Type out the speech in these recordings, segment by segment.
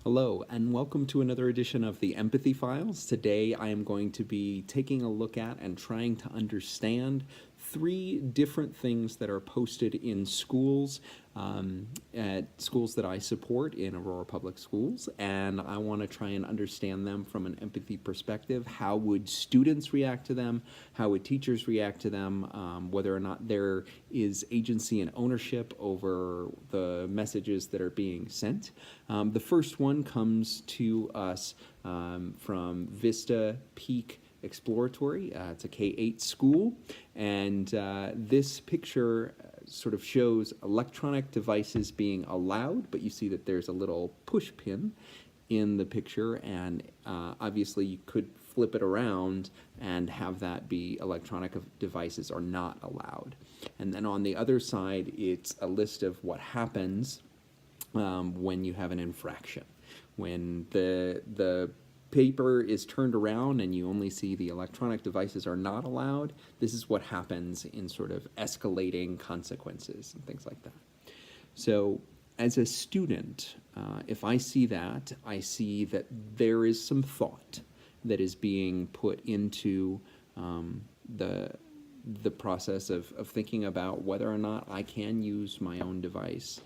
Hello, and welcome to another edition of the Empathy Files. Today I am going to be taking a look at and trying to understand three different things that are posted in schools, at schools that I support in Aurora Public Schools, and I want to try and understand them from an empathy perspective. How would students react to them? How would teachers react to them? Whether or not there is agency and ownership over the messages that are being sent. The first one comes to us from Vista Peak Exploratory. It's a K-8 school, and this picture sort of shows electronic devices being allowed, but you see that there's a little push pin in the picture, and obviously you could flip it around and have that be electronic devices are not allowed. And then on the other side, it's a list of what happens when you have an infraction. When the paper is turned around and you only see the electronic devices are not allowed, this is what happens in sort of escalating consequences and things like that. So as a student, if I see that there is some thought that is being put into the process of thinking about whether or not I can use my own device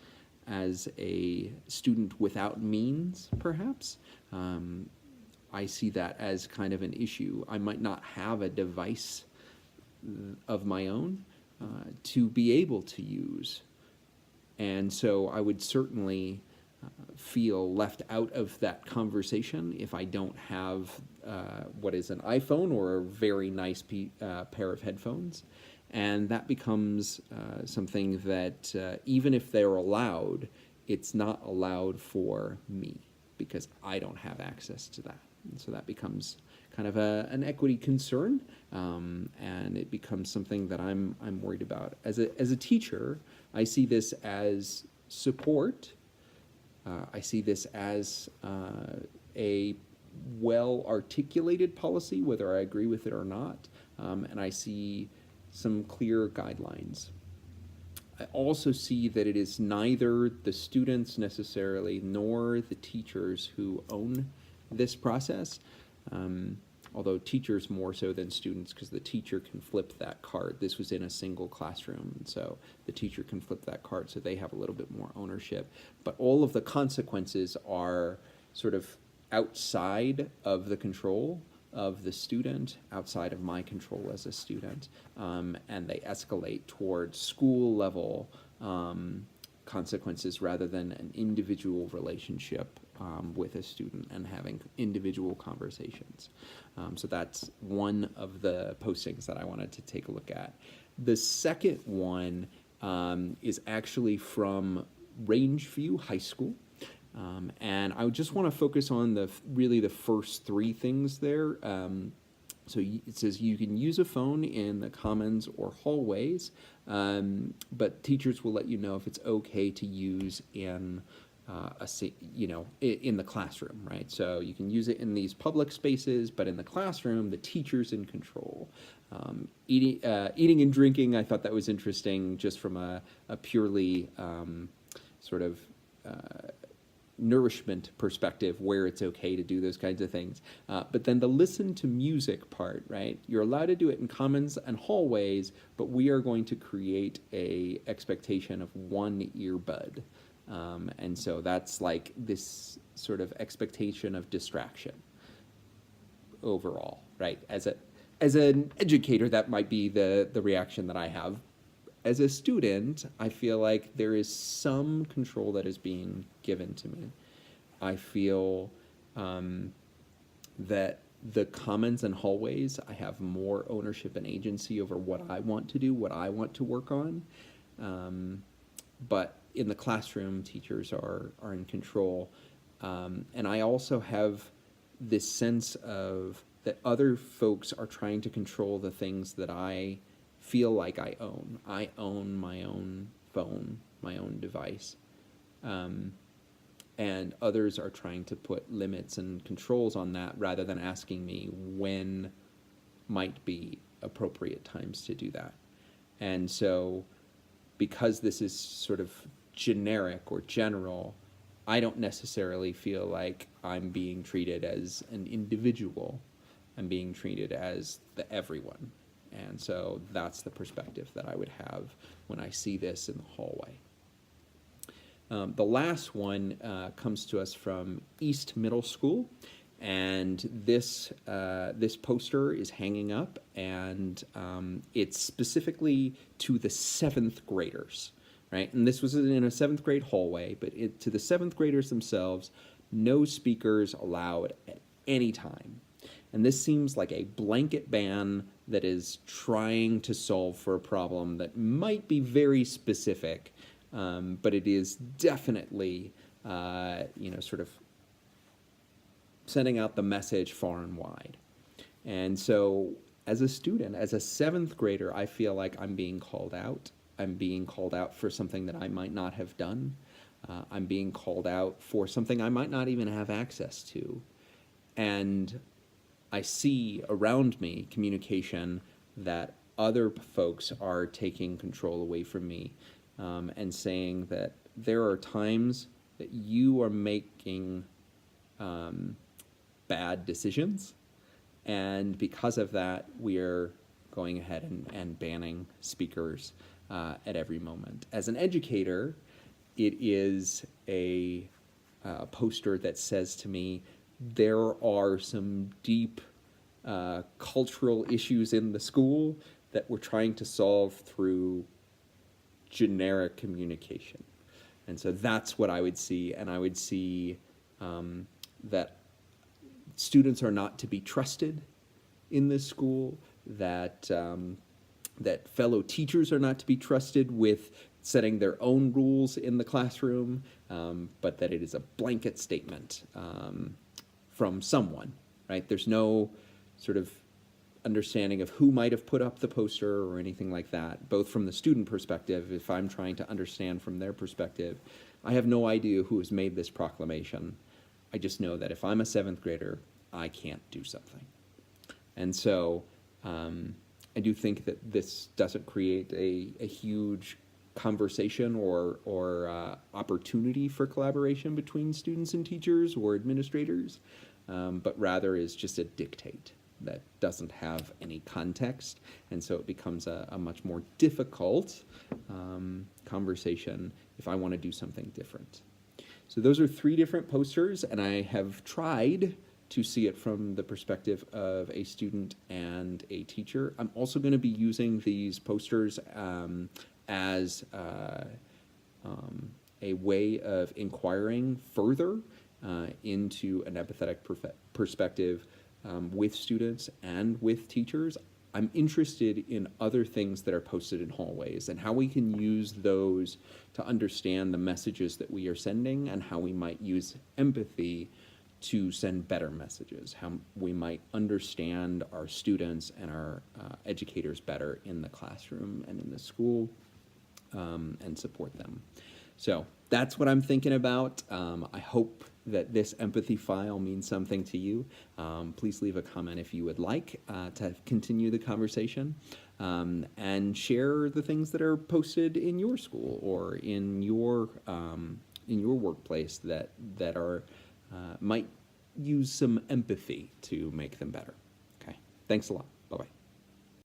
as a student without means, perhaps. I see that as kind of an issue. I might not have a device of my own to be able to use. And so I would certainly feel left out of that conversation if I don't have what is an iPhone or a very nice pair of headphones. And that becomes something that even if they're allowed, it's not allowed for me because I don't have access to that. And so that becomes kind of an equity concern, and it becomes something that I'm worried about. As a teacher, I see this as support. I see this as a well-articulated policy, whether I agree with it or not, and I see some clear guidelines. I also see that it is neither the students necessarily nor the teachers who own this process, although teachers more so than students because the teacher can flip that card. This was in a single classroom, and so the teacher can flip that card, so they have a little bit more ownership. But all of the consequences are sort of outside of the control of the student, outside of my control as a student, and they escalate towards school level consequences rather than an individual relationship with a student and having individual conversations. So that's one of the postings that I wanted to take a look at. The second one is actually from Rangeview High School. And I just want to focus on really the first three things there. So it says you can use a phone in the commons or hallways, but teachers will let you know if it's okay to use in in the classroom, right? So you can use it in these public spaces, but in the classroom, the teacher's in control. Eating and drinking, I thought that was interesting, just from a purely sort of nourishment perspective, where it's okay to do those kinds of things. But then the listen to music part, right? You're allowed to do it in commons and hallways, but we are going to create a expectation of one earbud. And so that's like this sort of expectation of distraction overall, right? As an educator, that might be the reaction that I have. As a student, I feel like there is some control that is being given to me. I feel that the commons and hallways, I have more ownership and agency over what I want to do, what I want to work on. But in the classroom, teachers are in control. And I also have this sense of that other folks are trying to control the things that I feel like I own. I own my own phone, my own device. And others are trying to put limits and controls on that rather than asking me when might be appropriate times to do that. And so because this is sort of generic or general, I don't necessarily feel like I'm being treated as an individual. I'm being treated as the everyone. And so that's the perspective that I would have when I see this in the hallway. The last one comes to us from East Middle School, and this poster is hanging up, and it's specifically to the 7th graders, right? And this was in a 7th grade hallway, but to the 7th graders themselves, no speakers allowed at any time. And this seems like a blanket ban that is trying to solve for a problem that might be very specific, but it is definitely, sort of sending out the message far and wide. And so as a student, as a 7th grader, I feel like I'm being called out. I'm being called out for something that I might not have done. I'm being called out for something I might not even have access to. And I see around me communication that other folks are taking control away from me, and saying that there are times that you are making bad decisions, and because of that, we're going ahead and banning speakers at every moment. As an educator, it is a poster that says to me, there are some deep cultural issues in the school that we're trying to solve through generic communication. And so that's what I would see, and I would see that students are not to be trusted in this school, that that fellow teachers are not to be trusted with setting their own rules in the classroom, but that it is a blanket statement from someone, right? There's no sort of understanding of who might have put up the poster or anything like that, both from the student perspective, if I'm trying to understand from their perspective. I have no idea who has made this proclamation. I just know that if I'm a 7th grader, I can't do something. And so I do think that this doesn't create a huge conversation or opportunity for collaboration between students and teachers or administrators, but rather is just a dictate that doesn't have any context, and so it becomes a much more difficult conversation if I want to do something different. So those are 3 different posters, and I have tried to see it from the perspective of a student and a teacher. I'm also going to be using these posters as a way of inquiring further into an empathetic perspective with students and with teachers. I'm interested in other things that are posted in hallways and how we can use those to understand the messages that we are sending, and how we might use empathy to send better messages, how we might understand our students and our educators better in the classroom and in the school, and support them. So that's what I'm thinking about. I hope that this empathy file means something to you. Please leave a comment if you would like to continue the conversation, and share the things that are posted in your school or in your workplace that are might use some empathy to make them better. Okay, thanks a lot.